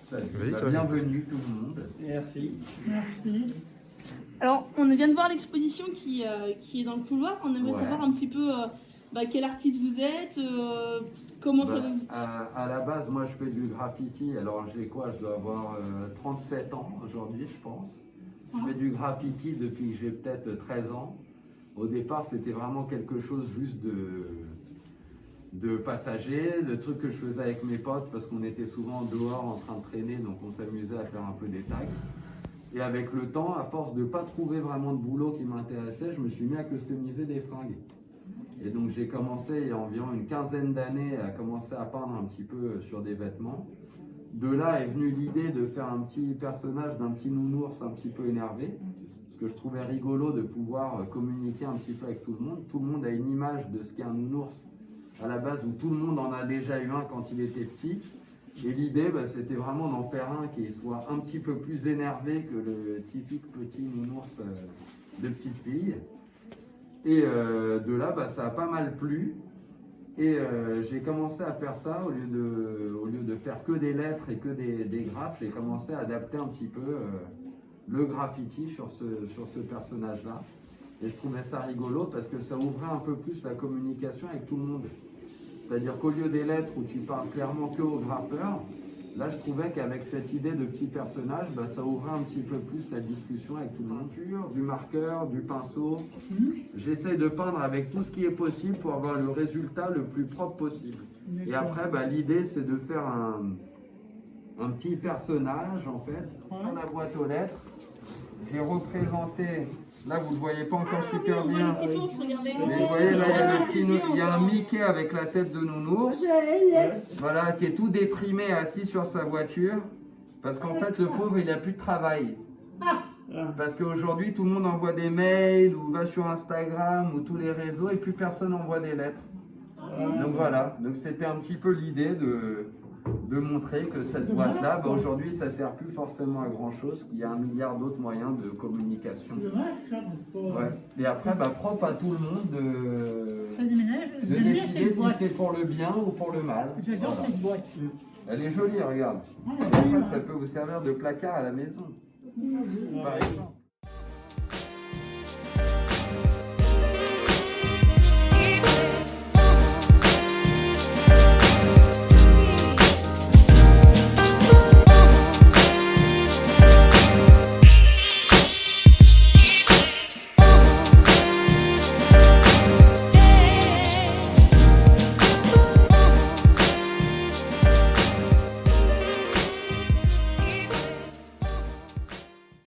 Salut, Oui, toi. bienvenue tout le monde. Merci. Alors, on vient de voir l'exposition qui est dans le couloir. On aimerait Ouais. savoir un petit peu quel artiste vous êtes, comment ça vous... À la base, moi je fais du graffiti. Alors j'ai quoi? Je dois avoir 37 ans aujourd'hui, je pense. Je fais du graffiti depuis que j'ai peut-être 13 ans. Au départ, c'était vraiment quelque chose juste de passager, le truc que je faisais avec mes potes parce qu'on était souvent dehors en train de traîner, donc on s'amusait à faire un peu des tags. Et avec le temps, à force de ne pas trouver vraiment de boulot qui m'intéressait, je me suis mis à customiser des fringues. Et donc j'ai commencé il y a environ une quinzaine d'années à commencer à peindre un petit peu sur des vêtements. De là est venue l'idée de faire un petit personnage d'un petit nounours un petit peu énervé. Parce que je trouvais rigolo de pouvoir communiquer un petit peu avec tout le monde. Tout le monde a une image de ce qu'est un nounours à la base, où tout le monde en a déjà eu un quand il était petit. Et l'idée, c'était vraiment d'en faire un qui soit un petit peu plus énervé que le typique petit nounours de petite fille. Et de là, ça a pas mal plu. Et j'ai commencé à faire ça, au lieu de faire que des lettres et que des graphes, j'ai commencé à adapter un petit peu le graffiti sur ce personnage-là. Et je trouvais ça rigolo parce que ça ouvrait un peu plus la communication avec tout le monde. C'est-à-dire qu'au lieu des lettres où tu parles clairement que au graffeur, là je trouvais qu'avec cette idée de petit personnage, ça ouvrait un petit peu plus la discussion avec tout le monde. Du marqueur, du pinceau. J'essaie de peindre avec tout ce qui est possible pour avoir le résultat le plus propre possible. Et après, l'idée c'est de faire un petit personnage en fait sur la boîte aux lettres. J'ai représenté, là vous ne le voyez pas encore super bien, Le petit ours, regardez. mais vous voyez là il y a un Mickey avec la tête de nounours, voilà, qui est tout déprimé assis sur sa voiture, parce qu'en fait le pauvre il n'a plus de travail. Parce qu'aujourd'hui tout le monde envoie des mails ou va sur Instagram ou tous les réseaux et plus personne envoie des lettres. Donc voilà, donc c'était un petit peu l'idée de montrer que cette boîte-là, aujourd'hui, ça ne sert plus forcément à grand-chose, qu'il y a un milliard d'autres moyens de communication. Ouais. Et après, propre à tout le monde de décider si c'est pour le bien ou pour le mal. J'adore cette boîte. Elle est jolie, regarde. Et après, ça peut vous servir de placard à la maison, par exemple.